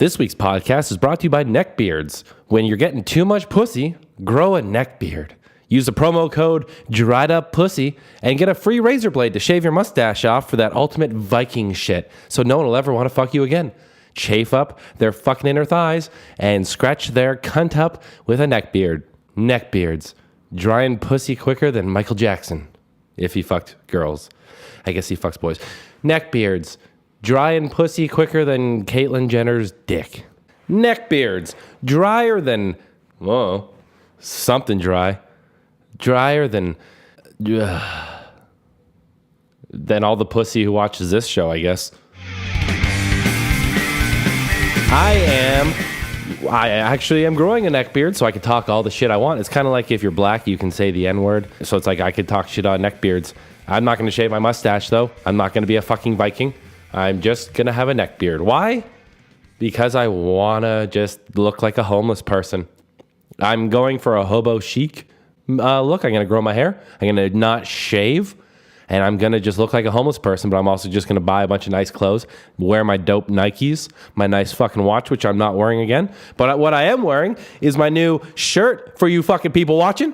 This week's podcast is brought to you by Neckbeards. When you're getting too much pussy, grow a neckbeard. Use the promo code DRIEDUPPUSSY and get a free razor blade to shave your mustache off for that ultimate Viking shit, so no one will ever want to fuck you again. Chafe up their fucking inner thighs and scratch their cunt up with a neckbeard. Neckbeards. Drying pussy quicker than Michael Jackson. If he fucked girls. I guess he fucks boys. Neckbeards. Drying pussy quicker than Caitlyn Jenner's dick. Neckbeards. Drier than... Whoa. Something dry. Drier than all the pussy who watches this show, I guess. I actually am growing a neck beard so I can talk all the shit I want. It's kind of like if you're black, you can say the N-word. So it's like I could talk shit on neck beards. I'm not going to shave my mustache, though. I'm not going to be a fucking Viking. I'm just going to have a neck beard. Why? Because I want to just look like a homeless person. I'm going for a hobo chic look. I'm going to grow my hair. I'm going to not shave. And I'm going to just look like a homeless person, but I'm also just going to buy a bunch of nice clothes, wear my dope Nikes, my nice fucking watch, which I'm not wearing again. But what I am wearing is my new shirt for you fucking people watching.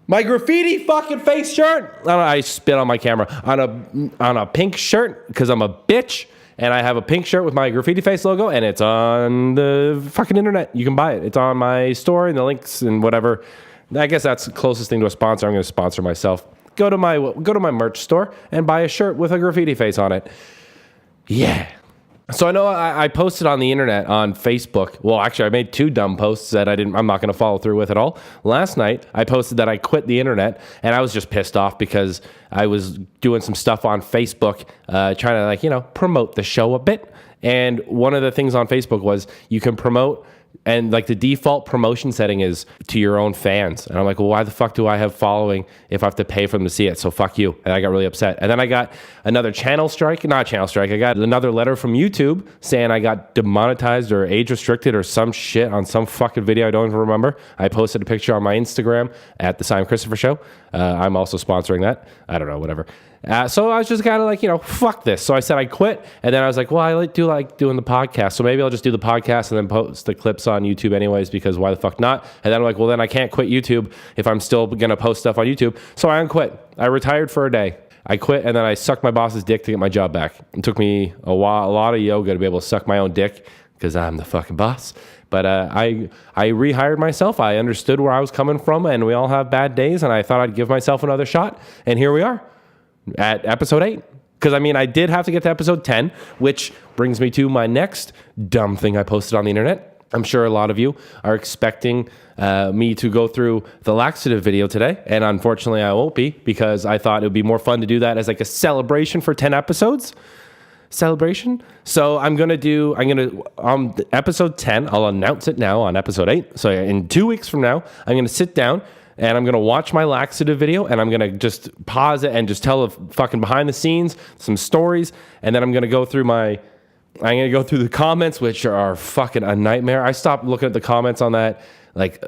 My graffiti fucking face shirt. I spit on my camera. On a pink shirt because I'm a bitch. And I have a pink shirt with my graffiti face logo, and it's on the fucking internet. You can buy it. It's on my store and the links and whatever. I guess that's the closest thing to a sponsor. I'm going to sponsor myself. Go to my merch store and buy a shirt with a graffiti face on it. Yeah. So I know I posted on the internet on Facebook. Well, actually, I made two dumb posts that I'm not going to follow through with at all. Last night, I posted that I quit the internet, and I was just pissed off because I was doing some stuff on Facebook, trying to promote the show a bit. And one of the things on Facebook was you can promote. And the default promotion setting is to your own fans. And I'm like, well, why the fuck do I have following if I have to pay for them to see it? So fuck you. And I got really upset. And then I got another channel strike. Not channel strike. I got another letter from YouTube saying I got demonetized or age restricted or some shit on some fucking video I don't even remember. I posted a picture on my Instagram at the Simon Christopher Show. I'm also sponsoring that. I don't know, whatever. So I was just kind of fuck this. So I said I quit. And then I was like, well, I do like doing the podcast. So maybe I'll just do the podcast and then post the clips on YouTube anyways, because why the fuck not? And then I'm like, well, then I can't quit YouTube if I'm still going to post stuff on YouTube. So I unquit. I retired for a day. I quit, and then I sucked my boss's dick to get my job back. It took me a lot of yoga to be able to suck my own dick because I'm the fucking boss. But I rehired myself. I understood where I was coming from, and we all have bad days, and I thought I'd give myself another shot. And here we are at episode 8. Because, I did have to get to episode 10, which brings me to my next dumb thing I posted on the internet. I'm sure a lot of you are expecting me to go through the laxative video today, and unfortunately I won't be, because I thought it would be more fun to do that as a celebration for 10 episodes. Celebration. So I'm going to episode 10, I'll announce it now on episode 8. So in 2 weeks from now, I'm going to sit down and I'm going to watch my laxative video, and I'm going to just pause it and just tell a fucking behind the scenes, some stories, and then I'm going to go through the comments, which are fucking a nightmare. I stopped looking at the comments on that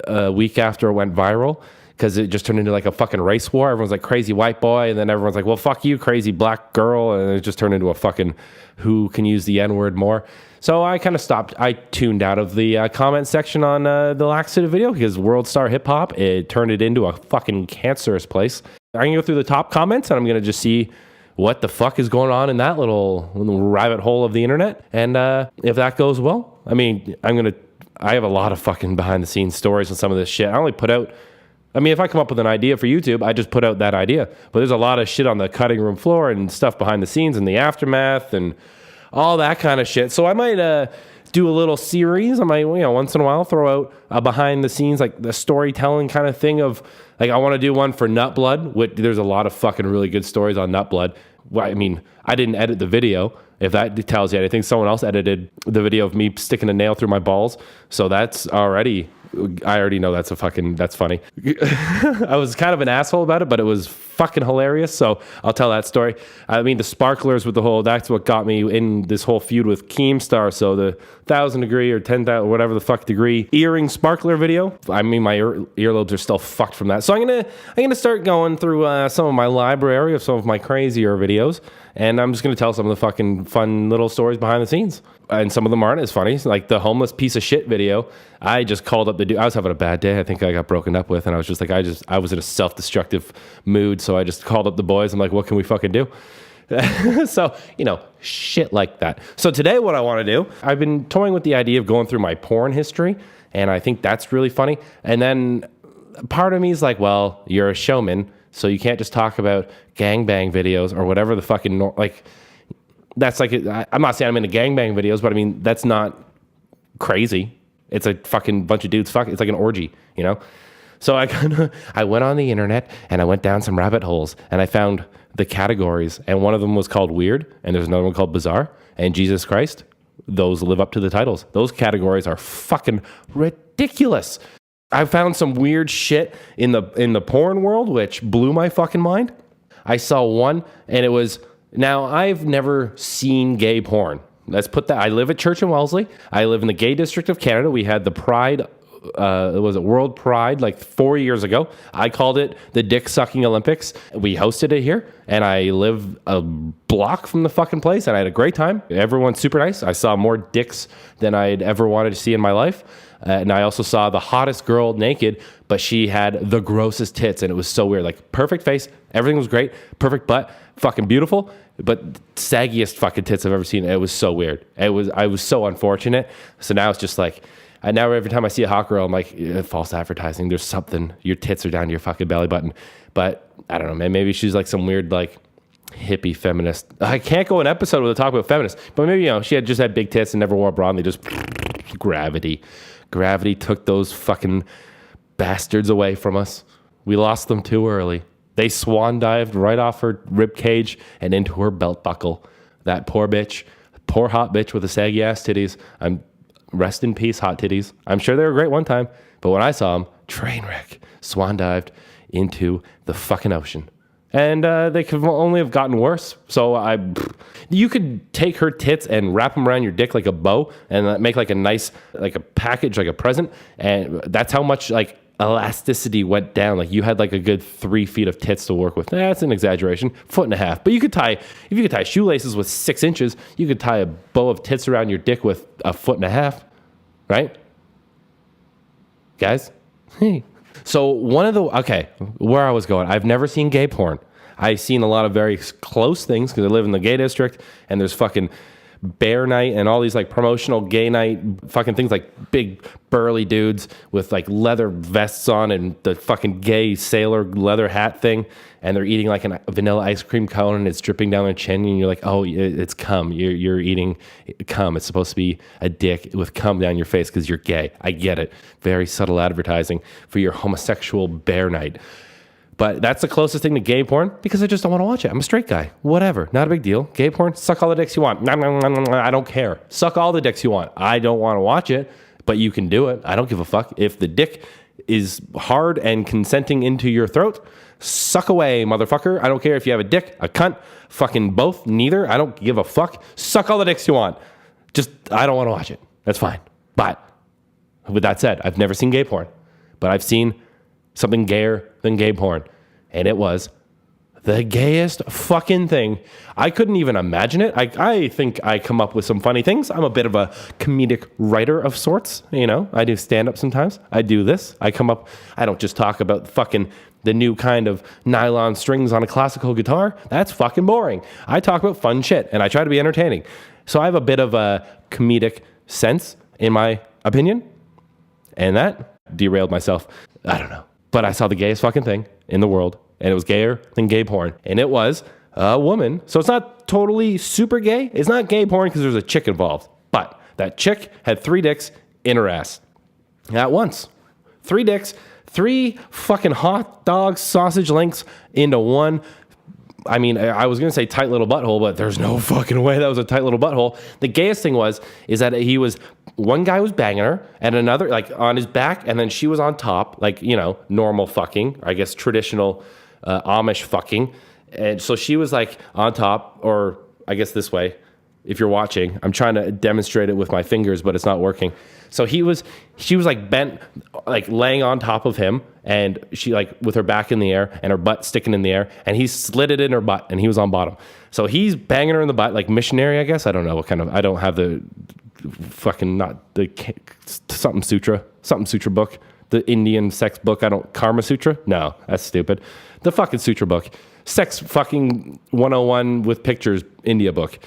a week after it went viral, because it just turned into a fucking race war. Everyone's like, crazy white boy, and then everyone's like, well, fuck you, crazy black girl, and it just turned into a fucking who can use the N-word more. So I kind of stopped. I tuned out of the comment section on the laxative video, because World Star Hip Hop, it turned it into a fucking cancerous place. I'm going to go through the top comments, and I'm going to just see what the fuck is going on in that little rabbit hole of the internet. And if that goes well, I have a lot of fucking behind the scenes stories on some of this shit. I only put out, if I come up with an idea for YouTube, I just put out that idea. But there's a lot of shit on the cutting room floor and stuff behind the scenes and the aftermath and all that kind of shit. So I might do a little series. I might, once in a while throw out a behind the scenes, the storytelling kind of thing of, I want to do one for Nutblood. There's a lot of fucking really good stories on Nutblood. Well, I didn't edit the video. If that tells you anything, someone else edited the video of me sticking a nail through my balls. So I already know that's funny. I was kind of an asshole about it, but it was fucking hilarious. So I'll tell that story. The sparklers that's what got me in this whole feud with Keemstar. So the 1,000 degree or 10,000, whatever the fuck degree earring sparkler video. My earlobes are still fucked from that. So I'm gonna start going through some of my library of some of my crazier videos and I'm just going to tell some of the fucking fun little stories behind the scenes. And some of them aren't as funny. Like the homeless piece of shit video, I just called up the dude. I was having a bad day. I think I got broken up with, and I was just like, I was in a self-destructive mood, so I just called up the boys. I'm like, what can we fucking do? So, shit like that. So today what I want to do, I've been toying with the idea of going through my porn history, and I think that's really funny. And then part of me is like, well, you're a showman, so you can't just talk about gangbang videos or whatever the fucking, that's like, I'm not saying I'm into gangbang videos, but I mean, that's not crazy. It's a fucking bunch of dudes it's like an orgy, So I went on the internet and I went down some rabbit holes and I found the categories, and one of them was called weird, and there's another one called bizarre, and Jesus Christ, those live up to the titles. Those categories are fucking ridiculous. I found some weird shit in the porn world, which blew my fucking mind. I saw one, and it was, now I've never seen gay porn. Let's put that, I live at Church and Wellesley. I live in the gay district of Canada. We had the Pride, World Pride like 4 years ago. I called it the Dick Sucking Olympics. We hosted it here, and I live a block from the fucking place, and I had a great time. Everyone's super nice. I saw more dicks than I'd ever wanted to see in my life. And I also saw the hottest girl naked, but she had the grossest tits, and it was so weird. Like perfect face, everything was great, perfect butt, fucking beautiful, but saggiest fucking tits I've ever seen. It was so weird. I was so unfortunate. So now it's just like, now every time I see a hot girl, I'm like, false advertising. There's something. Your tits are down to your fucking belly button. But I don't know, man. Maybe she's like some weird like hippie feminist. I can't go an episode without talking about feminists. But maybe she had just had big tits and never wore a bra, and they just Gravity took those fucking bastards away from us. We lost them too early. They swan dived right off her rib cage and into her belt buckle. That poor bitch, poor hot bitch with the saggy ass titties. Rest in peace, hot titties. I'm sure they were great one time, but when I saw them, train wreck, swan dived into the fucking ocean. And they could only have gotten worse. So you could take her tits and wrap them around your dick like a bow and make like a nice, like a package, like a present. And that's how much like elasticity went down. Like you had like a good 3 feet of tits to work with. That's an exaggeration, 1.5 feet. But if you could tie shoelaces with 6 inches, you could tie a bow of tits around your dick with 1.5 feet, right? Guys? Hey. So where I was going, I've never seen gay porn. I've seen a lot of very close things because I live in the gay district, and there's fucking bear night and all these like promotional gay night fucking things, like big burly dudes with like leather vests on and the fucking gay sailor leather hat thing, and they're eating like a vanilla ice cream cone and it's dripping down their chin, and you're like, oh, it's cum. You're eating cum. It's supposed to be a dick with cum down your face because you're gay. I get it. Very subtle advertising for your homosexual bear night. But that's the closest thing to gay porn because I just don't want to watch it. I'm a straight guy. Whatever. Not a big deal. Gay porn, suck all the dicks you want. I don't care. Suck all the dicks you want. I don't want to watch it, but you can do it. I don't give a fuck. If the dick is hard and consenting into your throat, suck away, motherfucker. I don't care if you have a dick, a cunt, fucking both, neither. I don't give a fuck. Suck all the dicks you want. Just, I don't want to watch it. That's fine. But with that said, I've never seen gay porn, but I've seen something gayer than gay porn. And it was the gayest fucking thing. I couldn't even imagine it. I think I come up with some funny things. I'm a bit of a comedic writer of sorts. I do stand-up sometimes. I do this. I don't just talk about fucking the new kind of nylon strings on a classical guitar. That's fucking boring. I talk about fun shit, and I try to be entertaining. So I have a bit of a comedic sense, in my opinion. And that derailed myself. I don't know. But I saw the gayest fucking thing in the world, and it was gayer than gay porn. And it was a woman. So it's not totally super gay. It's not gay porn because there's a chick involved. But that chick had 3 dicks in her ass at once. 3 dicks, 3 fucking hot dog sausage links into one. I mean, I was going to say tight little butthole, but there's no fucking way that was a tight little butthole. The gayest thing is that one guy was banging her and another like on his back, and then she was on top, like, normal fucking, I guess traditional Amish fucking. And so she was like on top, or I guess this way, if you're watching. I'm trying to demonstrate it with my fingers, but it's not working. So she was like bent, like laying on top of him, and she like with her back in the air and her butt sticking in the air, and he slid it in her butt, and he was on bottom. So he's banging her in the butt, like missionary, I guess. I don't know what kind of, I don't have the fucking, not the something sutra book, the Indian sex book. Karma Sutra? No, that's stupid. The fucking sutra book. Sex fucking 101 with pictures, India book.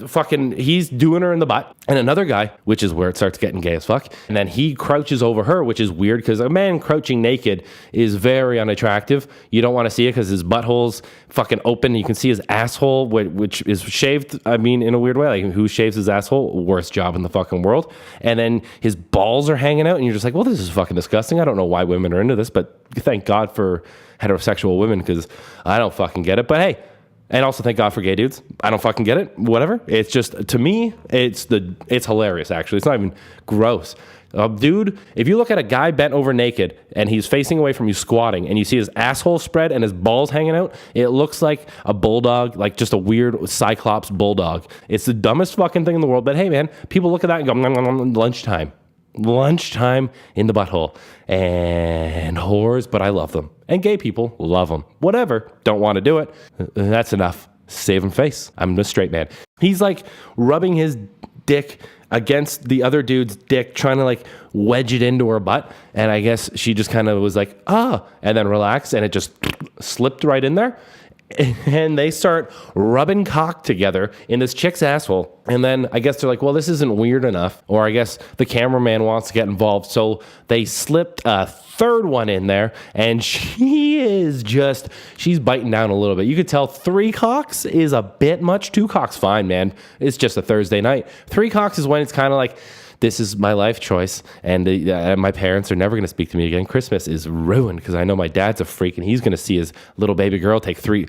Fucking, he's doing her in the butt. And another guy, which is where it starts getting gay as fuck. And then he crouches over her, which is weird because a man crouching naked is very unattractive. You don't want to see it because his butthole's fucking open. You can see his asshole, which is shaved. I mean, in a weird way. Like, who shaves his asshole? Worst job in the fucking world. And then his balls are hanging out. And you're just like, well, this is fucking disgusting. I don't know why women are into this, but thank God for heterosexual women because I don't fucking get it. But hey, and also thank God for gay dudes. I don't fucking get it. Whatever. It's just, to me, it's hilarious, actually. It's not even gross. Dude, if you look at a guy bent over naked and he's facing away from you squatting and you see his asshole spread and his balls hanging out, it looks like a bulldog, like just a weird cyclops bulldog. It's the dumbest fucking thing in the world. But hey, man, people look at that and go, nom, nom, nom, lunchtime in the butthole. And whores, but I love them. And gay people love them. Whatever. Don't want to do it. That's enough. Save him face. I'm a straight man. He's like rubbing his dick against the other dude's dick, trying to like wedge it into her butt. And I guess she just kind of was like, and then relaxed, and it just slipped right in there. And they start rubbing cock together in this chick's asshole. And then I guess they're like, well, this isn't weird enough. Or I guess the cameraman wants to get involved. So they slipped a third one in there. And she's biting down a little bit. You could tell 3 cocks is a bit much. 2 cocks, fine, man. It's just a Thursday night. 3 cocks is when it's kind of like, this is my life choice, and my parents are never going to speak to me again. Christmas is ruined because I know my dad's a freak, and he's going to see his little baby girl take 3,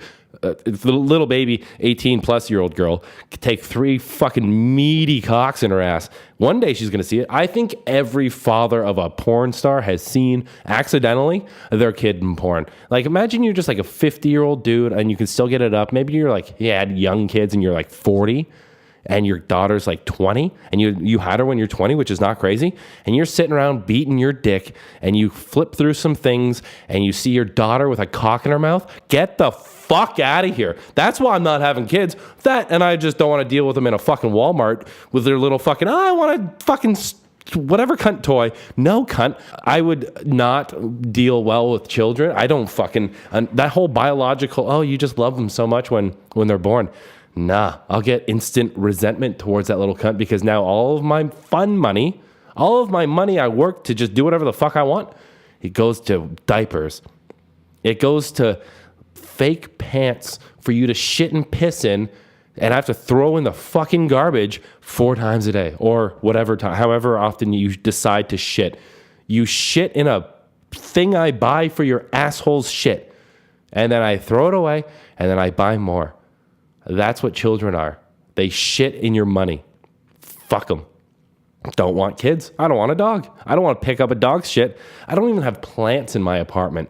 little baby 18-plus-year-old girl take 3 fucking meaty cocks in her ass. One day she's going to see it. I think every father of a porn star has seen accidentally their kid in porn. Like, imagine you're just like a 50-year-old dude, and you can still get it up. Maybe you're like, you had young kids, and you're like 40. And your daughter's like 20, and you had her when you're 20, which is not crazy, and you're sitting around beating your dick, and you flip through some things, and you see your daughter with a cock in her mouth, get the fuck out of here. That's why I'm not having kids. That, and I just don't want to deal with them in a fucking Walmart with their little fucking, I want a fucking whatever cunt toy. No, cunt. I would not deal well with children. I don't fucking, that whole biological, you just love them so much when they're born. Nah, I'll get instant resentment towards that little cunt because now all of my fun money, all of my money I work to just do whatever the fuck I want, it goes to diapers. It goes to fake pants for you to shit and piss in, and I have to throw in the fucking garbage 4 times a day or whatever time, however often you decide to shit. You shit in a thing I buy for your asshole's shit, and then I throw it away, and then I buy more. That's what children are. They shit in your money. Fuck them. Don't want kids. I don't want a dog. I don't want to pick up a dog's shit. I don't even have plants in my apartment.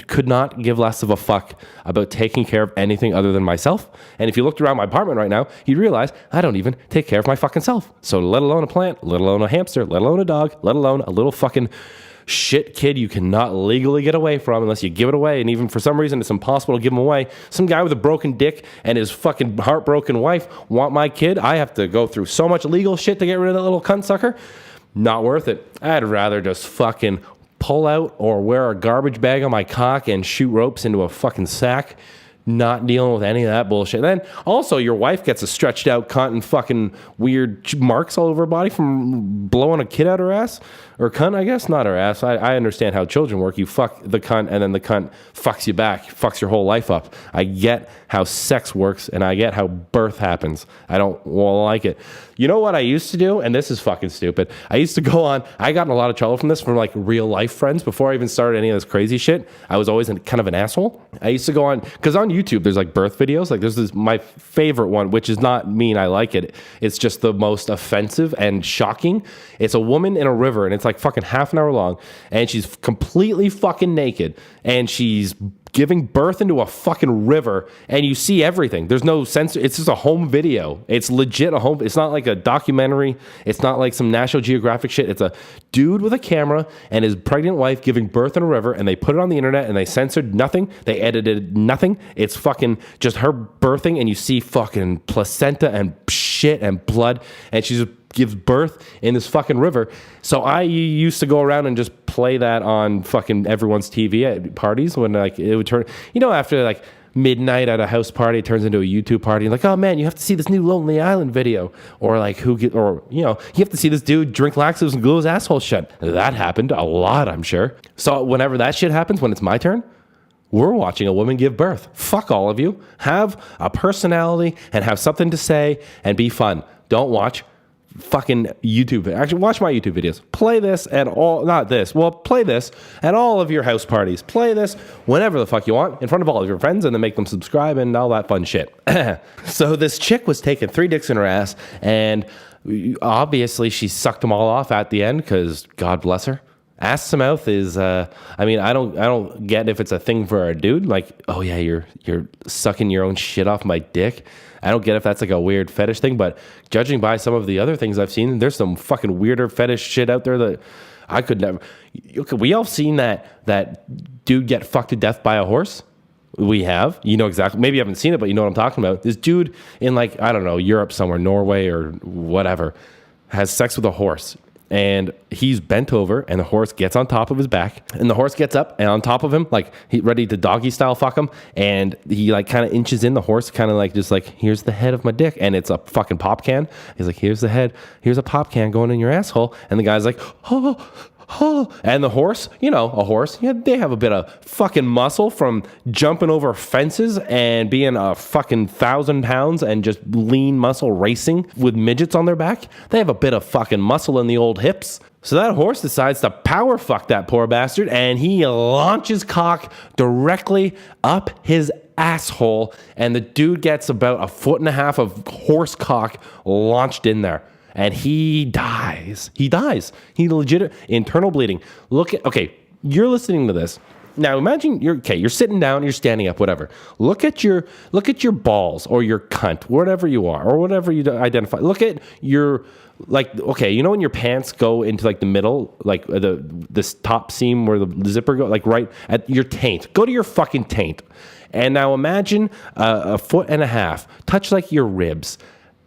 Could not give less of a fuck about taking care of anything other than myself. And if you looked around my apartment right now, you'd realize I don't even take care of my fucking self. So let alone a plant, let alone a hamster, let alone a dog, let alone a little fucking shit kid you cannot legally get away from unless you give it away. And even for some reason, it's impossible to give him away. Some guy with a broken dick and his fucking heartbroken wife want my kid. I have to go through so much legal shit to get rid of that little cunt sucker. Not worth it. I'd rather just fucking pull out or wear a garbage bag on my cock and shoot ropes into a fucking sack. Not dealing with any of that bullshit. Then also your wife gets a stretched out cunt and fucking weird marks all over her body from blowing a kid out her ass. Or cunt, I guess, not her ass. I understand how children work. You fuck the cunt and then the cunt fucks you back, fucks your whole life up. I get how sex works and I get how birth happens. I don't like it. You know what I used to do? And this is fucking stupid. I used to go on, I got in a lot of trouble from this from like real life friends before I even started any of this crazy shit. I was always kind of an asshole. I used to go on, because on YouTube there's like birth videos. Like there's this, my favorite one, which is not mean I like it. It's just the most offensive and shocking. It's a woman in a river and it's like fucking half an hour long and she's completely fucking naked and she's giving birth into a fucking river, and you see everything. There's no censor. It's just a home video. It's legit a home. It's not like a documentary. It's not like some National Geographic shit. It's a dude with a camera and his pregnant wife giving birth in a river, and they put it on the internet, and they censored nothing. They edited nothing. It's fucking just her birthing, and you see fucking placenta and shit and blood, and she just gives birth in this fucking river. So I used to go around and just play that on fucking everyone's TV at parties when like it would turn, after like midnight at a house party, it turns into a YouTube party. Like, oh man, you have to see this new Lonely Island video, or like you have to see this dude drink laxatives and glue his asshole shut. That happened a lot, I'm sure. So whenever that shit happens, when it's my turn, we're watching a woman give birth. Fuck all of you. Have a personality and have something to say and be fun. Don't watch fucking YouTube. Actually, watch my YouTube videos. Play this at all, not this. Well, play this at all of your house parties. Play this whenever the fuck you want in front of all of your friends, and then make them subscribe and all that fun shit. So this chick was taking 3 dicks in her ass, and obviously she sucked them all off at the end because God bless her. Ass to mouth is, I don't get if it's a thing for a dude. Like, oh yeah, you're sucking your own shit off my dick. I don't get if that's like a weird fetish thing, but judging by some of the other things I've seen, there's some fucking weirder fetish shit out there that I could never. We all seen that dude get fucked to death by a horse. We have, exactly. Maybe you haven't seen it, but you know what I'm talking about. This dude in like, I don't know, Europe somewhere, Norway or whatever, has sex with a horse. And he's bent over, and the horse gets on top of his back, and the horse gets up and on top of him, like he ready to doggy style fuck him, and he like kind of inches in. The horse kind of like just like, here's the head of my dick, and it's a fucking pop can. He's like, here's the head, here's a pop can going in your asshole, and the guy's like, oh. And the horse, a horse, they have a bit of fucking muscle from jumping over fences and being a fucking 1,000 pounds and just lean muscle racing with midgets on their back. They have a bit of fucking muscle in the old hips. So that horse decides to power fuck that poor bastard, and he launches cock directly up his asshole, and the dude gets about 1.5 foot of horse cock launched in there. And he dies. He legit internal bleeding. Okay, you're listening to this. Now imagine you're sitting down, you're standing up, whatever. Look at your balls or your cunt, whatever you are, or whatever you identify. Look at your, like, okay, when your pants go into like the middle, like this top seam where the zipper go, like right at your taint. Go to your fucking taint. And now imagine 1.5 foot, touch like your ribs.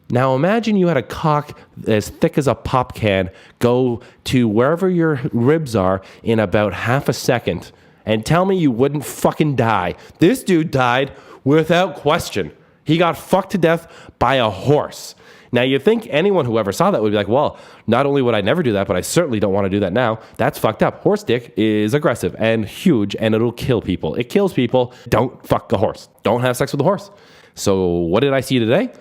Now imagine you had a cock as thick as a pop can go to wherever your ribs are in about half a second, and tell me you wouldn't fucking die. This dude died without question. He got fucked to death by a horse. Now you think anyone who ever saw that would be like, well, not only would I never do that, but I certainly don't want to do that now. That's fucked up. Horse dick is aggressive and huge, and it'll kill people. It kills people. Don't fuck a horse. Don't have sex with a horse. So what did I see today?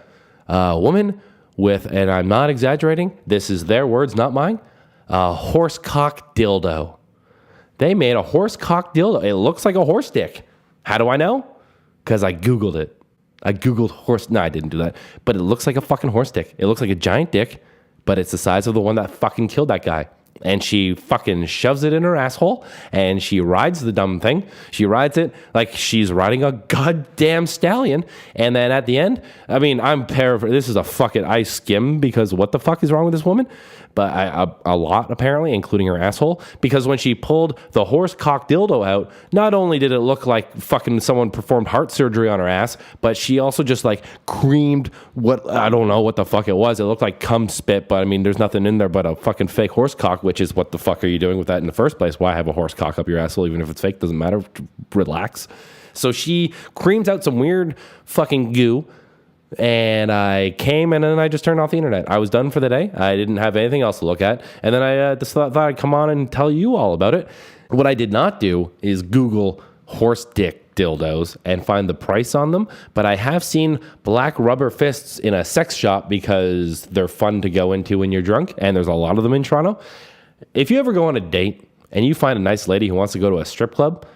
A woman with, and I'm not exaggerating, this is their words, not mine, a horse cock dildo. They made a horse cock dildo. It looks like a horse dick. How do I know? Because I Googled it. I Googled horse. No, I didn't do that. But it looks like a fucking horse dick. It looks like a giant dick, but it's the size of the one that fucking killed that guy. And she fucking shoves it in her asshole, and she rides the dumb thing. She rides it like she's riding a goddamn stallion. And then at the end, I mean, I'm paraphrasing. This is a fucking, I skim because what the fuck is wrong with this woman? But a lot, apparently, including her asshole. Because when she pulled the horse cock dildo out, not only did it look like fucking someone performed heart surgery on her ass, but she also just like creamed what, I don't know what the fuck it was. It looked like cum spit, but I mean, there's nothing in there but a fucking fake horse cock, which is what the fuck are you doing with that in the first place? Why have a horse cock up your asshole even if it's fake? Doesn't matter. Relax. So she creams out some weird fucking goo. And I came and then I just turned off the internet. I was done for the day. I didn't have anything else to look at. And then I just thought I'd come on and tell you all about it. What I did not do is Google horse dick dildos and find the price on them. But I have seen black rubber fists in a sex shop because they're fun to go into when you're drunk. And there's a lot of them in Toronto. If you ever go on a date and you find a nice lady who wants to go to a strip club,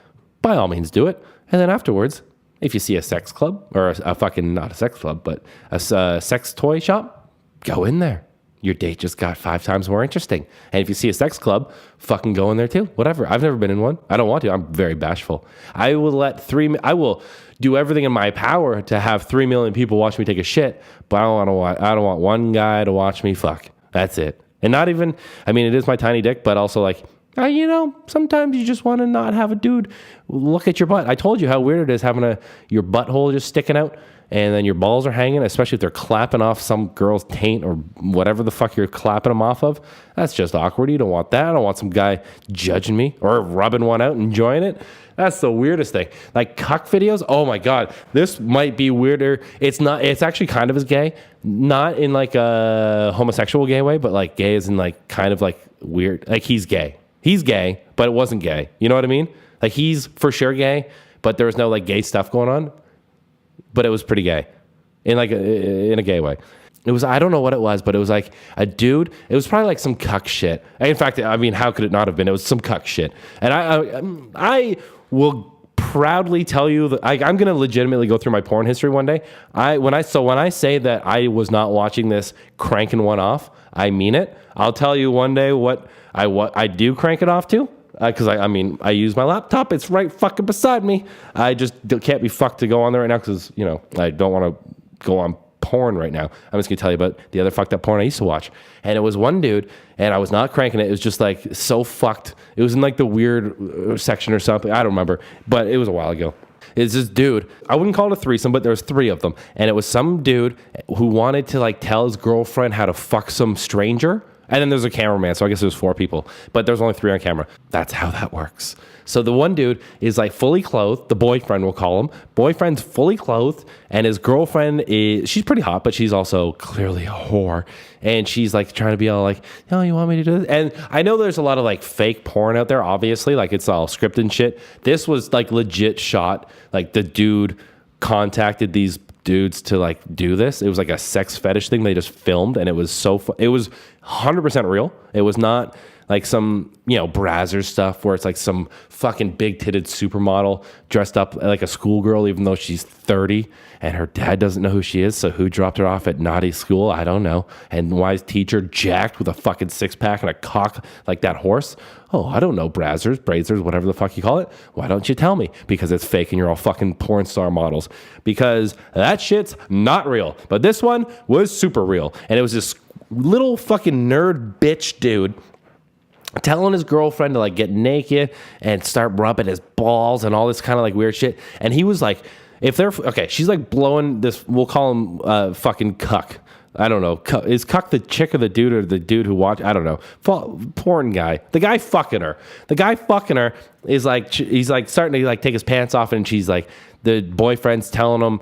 by all means do it. And then afterwards, if you see a sex club or a fucking, not a sex club, but a sex toy shop, go in there. Your date just got 5 times more interesting. And if you see a sex club, fucking go in there too. Whatever. I've never been in one. I don't want to. I'm very bashful. I will do everything in my power to have 3 million people watch me take a shit, but I don't want one guy to watch me fuck. That's it. And not even, I mean, it is my tiny dick, but also like, sometimes you just want to not have a dude look at your butt. I told you how weird it is having your butthole just sticking out and then your balls are hanging, especially if they're clapping off some girl's taint or whatever the fuck you're clapping them off of. That's just awkward. You don't want that. I don't want some guy judging me or rubbing one out and enjoying it. That's the weirdest thing. Like cuck videos. Oh my God. This might be weirder. It's actually kind of as gay. Not in like a homosexual gay way, but like gay is in like kind of like weird. Like he's gay. He's gay, but it wasn't gay. You know what I mean? Like he's for sure gay, but there was no like gay stuff going on. But it was pretty gay in a gay way. It was, I don't know what it was, but it was like a dude. It was probably like some cuck shit. In fact, I mean, how could it not have been? It was some cuck shit. And I will proudly tell you that I'm going to legitimately go through my porn history one day. When I say that I was not watching this cranking one off, I mean it. I'll tell you one day what I do crank it off to. Because I use my laptop. It's right fucking beside me. I just can't be fucked to go on there right now because, I don't want to go on porn right now. I'm just going to tell you about the other fucked up porn I used to watch. And it was one dude, and I was not cranking it. It was just like so fucked. It was in like the weird section or something. I don't remember, but it was a while ago. It's this dude. I wouldn't call it a threesome, but there was 3 of them. And it was some dude who wanted to like tell his girlfriend how to fuck some stranger. And then there's a cameraman, so I guess there's 4 people. But there's only 3 on camera. That's how that works. So the one dude is like fully clothed. The boyfriend, we'll call him. Boyfriend's fully clothed. And his girlfriend she's pretty hot, but she's also clearly a whore. And she's like trying to be all like, oh, you want me to do this? And I know there's a lot of like fake porn out there, obviously. Like it's all scripted and shit. This was like legit shot. Like the dude contacted these dudes to like do this. It was like a sex fetish thing they just filmed, and it was it was 100% real. It was not like some Brazzers stuff where it's like some fucking big titted supermodel dressed up like a schoolgirl even though she's 30 and her dad doesn't know who she is. So who dropped her off at naughty school? I don't know. And why is teacher jacked with a fucking 6-pack and a cock like that horse? Oh, I don't know. Brazzers, whatever the fuck you call it. Why don't you tell me? Because it's fake and you're all fucking porn star models. Because that shit's not real. But this one was super real. And it was this little fucking nerd bitch dude telling his girlfriend to like get naked and start rubbing his balls and all this kind of like weird shit. And he was like, she's like blowing this, we'll call him fucking cuck. I don't know. Is cuck the chick or the dude who watch? I don't know. Porn guy. The guy fucking her. The guy fucking her is like, he's like starting to like take his pants off, and she's like, the boyfriend's telling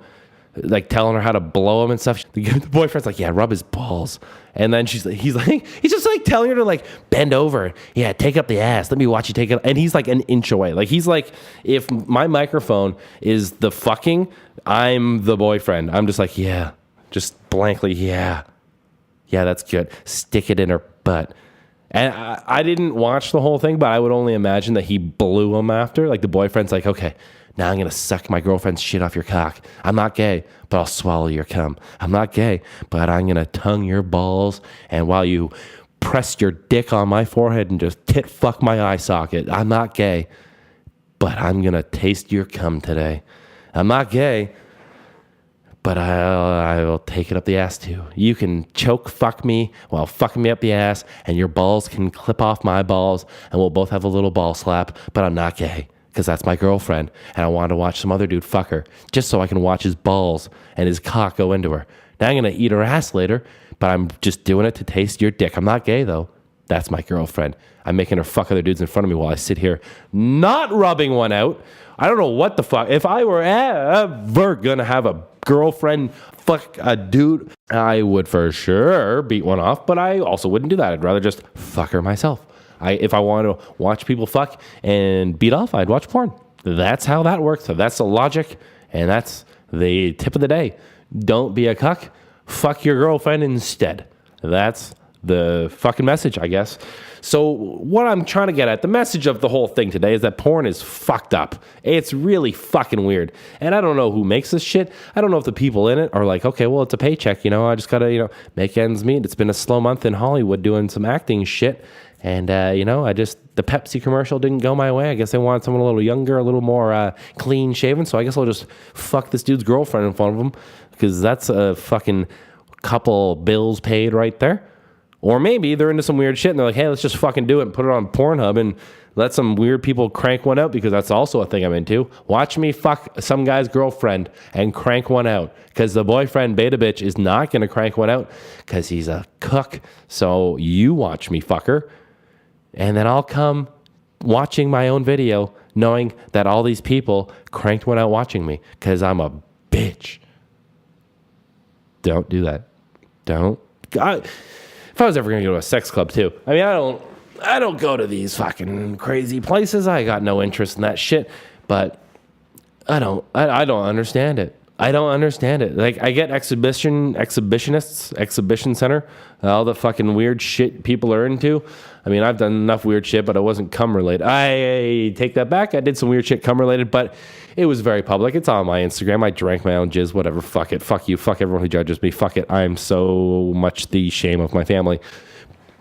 her how to blow him and stuff. The boyfriend's like, yeah, rub his balls. And then he's just like telling her to like bend over. Yeah, take up the ass. Let me watch you take it. And he's like an inch away. Like he's like, if my microphone is the fucking, I'm the boyfriend. I'm just like, yeah, just blankly, yeah, that's good. Stick it in her butt. And I didn't watch the whole thing, but I would only imagine that he blew him after. Like the boyfriend's like, okay, now I'm going to suck my girlfriend's shit off your cock. I'm not gay, but I'll swallow your cum. I'm not gay, but I'm going to tongue your balls. And while you press your dick on my forehead and just tit fuck my eye socket, I'm not gay, but I'm going to taste your cum today. I'm not gay, but I will take it up the ass too. You can choke fuck me while fucking me up the ass, and your balls can clip off my balls, and we'll both have a little ball slap, but I'm not gay. Because that's my girlfriend, and I wanted to watch some other dude fuck her, just so I can watch his balls and his cock go into her. Now I'm going to eat her ass later, but I'm just doing it to taste your dick. I'm not gay, though. That's my girlfriend. I'm making her fuck other dudes in front of me while I sit here not rubbing one out. I don't know what the fuck. If I were ever going to have a girlfriend fuck a dude, I would for sure beat one off, but I also wouldn't do that. I'd rather just fuck her myself. If I want to watch people fuck and beat off, I'd watch porn. That's how that works. So that's the logic, and that's the tip of the day. Don't be a cuck. Fuck your girlfriend instead. That's the fucking message, I guess. So what I'm trying to get at, the message of the whole thing today is that porn is fucked up. It's really fucking weird. And I don't know who makes this shit. I don't know if the people in it are like, okay, well, it's a paycheck, I just gotta, make ends meet. It's been a slow month in Hollywood doing some acting shit. And, the Pepsi commercial didn't go my way. I guess they wanted someone a little younger, a little more clean shaven. So I guess I'll just fuck this dude's girlfriend in front of him, because that's a fucking couple bills paid right there. Or maybe they're into some weird shit and they're like, hey, let's just fucking do it and put it on Pornhub and let some weird people crank one out, because that's also a thing I'm into. Watch me fuck some guy's girlfriend and crank one out, because the boyfriend beta bitch is not going to crank one out because he's a cook. So you watch me fuck her, and then I'll come watching my own video knowing that all these people cranked one out watching me because I'm a bitch. Don't do that. Don't. God. If I was ever going to go to a sex club too, I don't go to these fucking crazy places. I got no interest in that shit, but I don't understand it. I don't understand it. Like, I get exhibitionists, exhibition center, all the fucking weird shit people are into. I've done enough weird shit, but it wasn't cum related. I take that back. I did some weird shit cum related, but it was very public. It's on my Instagram. I drank my own jizz, whatever. Fuck it. Fuck you. Fuck everyone who judges me. Fuck it. I'm so much the shame of my family.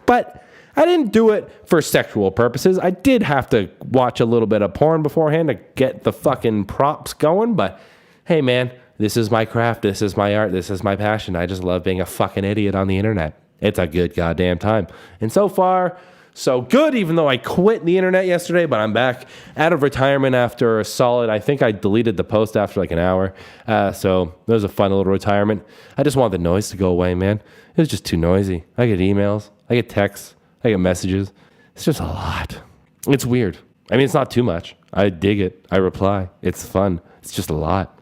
But I didn't do it for sexual purposes. I did have to watch a little bit of porn beforehand to get the fucking props going. But hey, man, this is my craft. This is my art. This is my passion. I just love being a fucking idiot on the internet. It's a good goddamn time. And so far, so good, even though I quit the internet yesterday, but I'm back out of retirement after a solid, I think I deleted the post after like an hour. So it was a fun little retirement. I just want the noise to go away, man. It was just too noisy. I get emails, I get texts, I get messages. It's just a lot. It's weird. It's not too much. I dig it. I reply. It's fun. It's just a lot.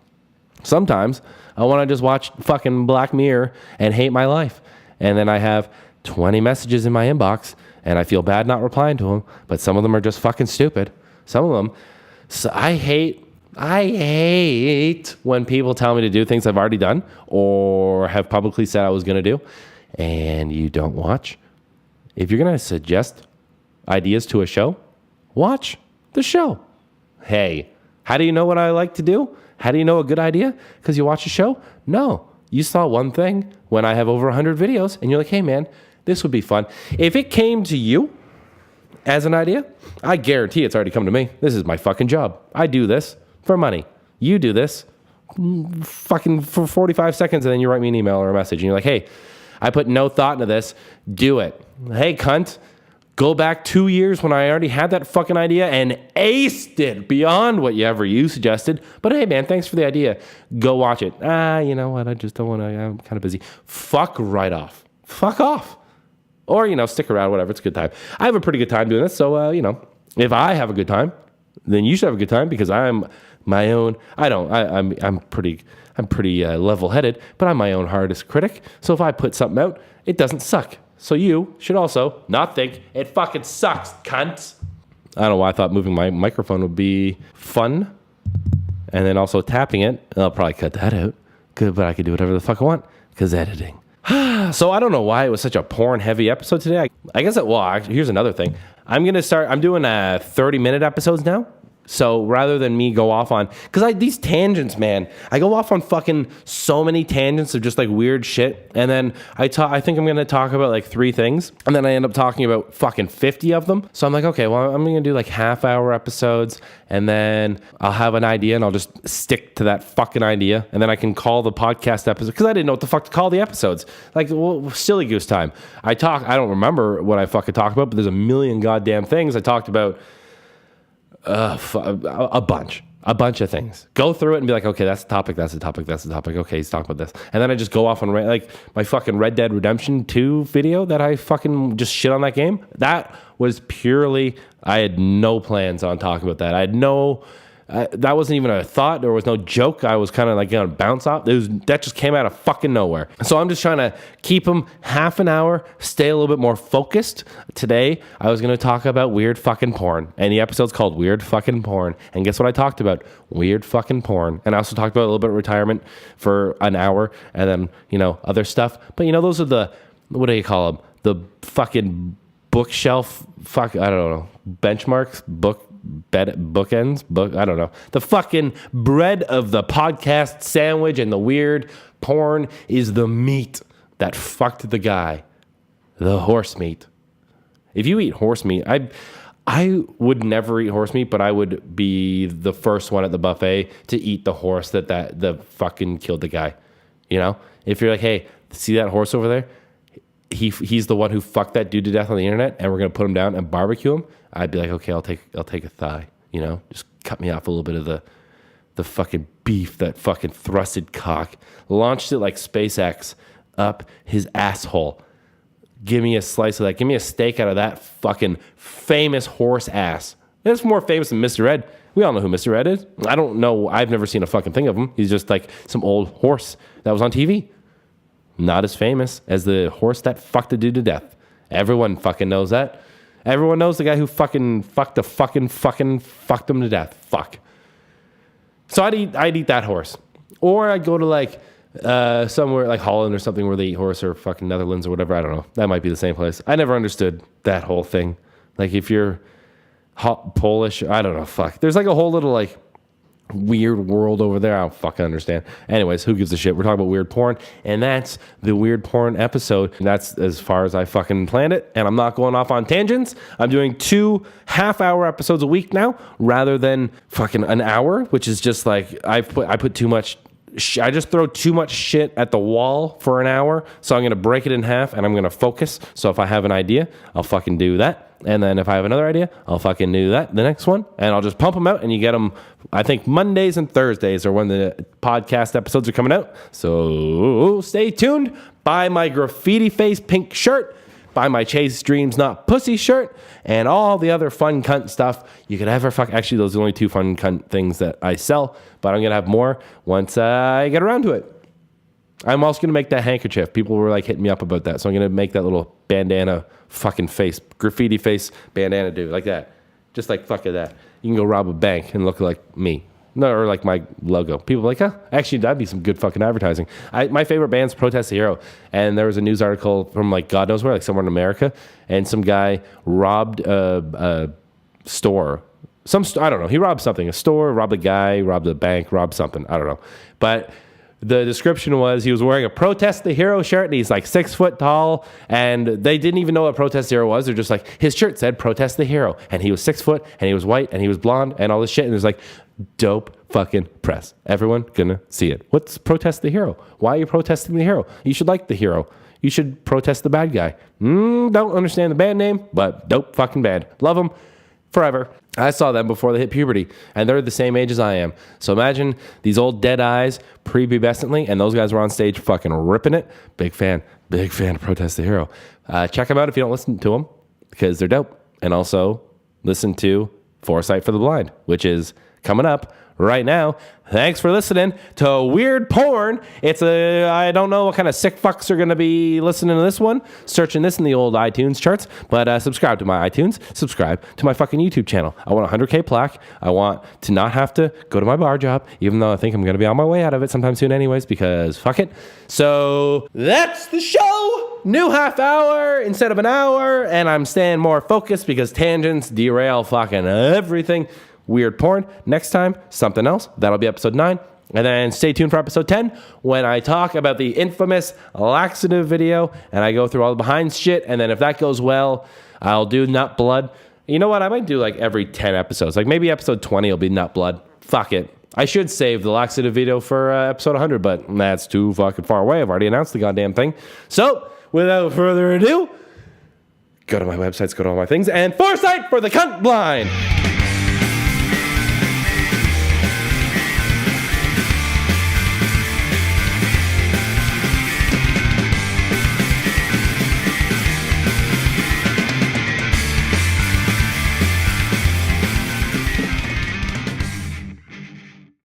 Sometimes I want to just watch fucking Black Mirror and hate my life. And then I have 20 messages in my inbox, and I feel bad not replying to them, but some of them are just fucking stupid. Some of them, so I hate when people tell me to do things I've already done or have publicly said I was going to do, and you don't watch. If you're going to suggest ideas to a show, watch the show. Hey, how do you know what I like to do? How do you know a good idea? Because you watch a show? No. You saw one thing when I have over 100 videos, and you're like, hey, man, this would be fun. If it came to you as an idea, I guarantee it's already come to me. This is my fucking job. I do this for money. You do this fucking for 45 seconds, and then you write me an email or a message, and you're like, hey, I put no thought into this. Do it. Hey, cunt. Go back 2 years when I already had that fucking idea and aced it beyond what you suggested. But hey, man, thanks for the idea. Go watch it. You know what? I just don't want to. I'm kind of busy. Fuck right off. Fuck off. Or, stick around, whatever. It's a good time. I have a pretty good time doing this. So, if I have a good time, then you should have a good time, because I'm my own. I'm pretty level-headed, but I'm my own hardest critic. So if I put something out, it doesn't suck. So you should also not think it fucking sucks, cunt. I don't know why I thought moving my microphone would be fun. And then also tapping it. I'll probably cut that out. Good, but I could do whatever the fuck I want, because editing. So I don't know why it was such a porn-heavy episode today. I guess actually, here's another thing. I'm doing 30-minute episodes now. So rather than me go off on, because these tangents, man, I go off on fucking so many tangents of just like weird shit. And then I think I'm going to talk about like 3 things. And then I end up talking about fucking 50 of them. So I'm like, okay, well, I'm going to do like half-hour episodes. And then I'll have an idea and I'll just stick to that fucking idea. And then I can call the podcast episode, because I didn't know what the fuck to call the episodes. Like, well, silly goose time. I don't remember what I fucking talk about, but there's a million goddamn things I talked about. A bunch of things. Go through it and be like, okay, that's the topic. Okay, he's talking about this. And then I just go off on like my fucking Red Dead Redemption 2 video that I fucking just shit on that game. That was purely, I had no plans on talking about that. I had that wasn't even a thought. There was no joke. I was kind of like going to bounce off. That just came out of fucking nowhere. So I'm just trying to keep them half an hour, stay a little bit more focused. Today, I was going to talk about weird fucking porn. And the episode's called Weird Fucking Porn. And guess what I talked about? Weird fucking porn. And I also talked about a little bit of retirement for an hour, and then, other stuff. But those are what do you call them? the fucking bookshelf, I don't know, benchmarks, bookends, I don't know. The fucking bread of the podcast sandwich and the weird porn is the meat that fucked the guy. The horse meat. If you eat horse meat, I would never eat horse meat, but I would be the first one at the buffet to eat the horse that the fucking killed the guy. You know? If you're like, hey, see that horse over there? He's the one who fucked that dude to death on the internet, and we're gonna put him down and barbecue him. I'd be like, okay, I'll take a thigh. You know, just cut me off a little bit of the fucking beef, that fucking thrusted cock. Launched it like SpaceX up his asshole. Give me a slice of that. Give me a steak out of that fucking famous horse ass. It's more famous than Mr. Ed. We all know who Mr. Ed is. I don't know. I've never seen a fucking thing of him. He's just like some old horse that was on TV. Not as famous as the horse that fucked a dude to death. Everyone fucking knows that. Everyone knows the guy who fucking fucked him to death. Fuck. So I'd eat that horse. Or I'd go to like somewhere like Holland or something where they eat horse, or fucking Netherlands or whatever. I don't know. That might be the same place. I never understood that whole thing. Like if you're Polish, I don't know. Fuck. There's like a whole little like weird world over there. I don't fucking understand. Anyways, who gives a shit? We're talking about weird porn, and that's the weird porn episode. And that's as far as I fucking planned it, and I'm not going off on tangents. I'm doing 2 half-hour episodes a week now rather than fucking an hour, which is just like I put too much. I just throw too much shit at the wall for an hour, so I'm going to break it in half, and I'm going to focus. So if I have an idea, I'll fucking do that. And then if I have another idea, I'll fucking do that, the next one. And I'll just pump them out, and you get them, I think, Mondays and Thursdays are when the podcast episodes are coming out. So stay tuned. Buy my graffiti face pink shirt. Buy my Chase Dreams Not Pussy shirt. And all the other fun cunt stuff you could ever fuck. Actually, those are the only 2 fun cunt things that I sell. But I'm going to have more once I get around to it. I'm also going to make that handkerchief. People were like hitting me up about that. So I'm going to make that little bandana fucking face, graffiti face bandana dude, like that. Just like fucking that. You can go rob a bank and look like me. No, or like my logo. People are like, huh, actually, that'd be some good fucking advertising. My favorite band's Protest the Hero. And there was a news article from like God knows where, like somewhere in America. And some guy robbed a store. I don't know. He robbed something. A store, robbed a guy, robbed a bank, robbed something. I don't know. But the description was he was wearing a Protest the Hero shirt, and he's like 6 foot tall, and they didn't even know what Protest the Hero was. They're just like, his shirt said Protest the Hero, and he was 6 foot, and he was white, and he was blonde, and all this shit, and there's like, dope fucking press. Everyone gonna see it. What's Protest the Hero? Why are you protesting the hero? You should like the hero. You should protest the bad guy. Don't understand the band name, but dope fucking band. Love them forever. I saw them before they hit puberty, and they're the same age as I am. So imagine these old dead eyes prepubescently, and those guys were on stage fucking ripping it. Big fan of Protest the Hero. Check them out if you don't listen to them, because they're dope. And also listen to Foresight for the Blind, which is coming up right now. Thanks for listening to Weird Porn. I don't know what kind of sick fucks are going to be listening to this one, searching this in the old iTunes charts, but subscribe to my iTunes, subscribe to my fucking YouTube channel. I want a 100K plaque. I want to not have to go to my bar job, even though I think I'm going to be on my way out of it sometime soon anyways, because fuck it. So that's the show. New half hour instead of an hour, and I'm staying more focused because tangents derail fucking everything. Weird Porn. Next time, something else. That'll be episode 9. And then stay tuned for episode 10 when I talk about the infamous laxative video and I go through all the behind shit. And then if that goes well, I'll do Nut Blood. You know what? I might do like every 10 episodes. Like maybe episode 20 will be Nut Blood. Fuck it. I should save the laxative video for episode 100, but that's too fucking far away. I've already announced the goddamn thing. So without further ado, go to my websites, go to all my things, and Foresight for the Cunt Blind.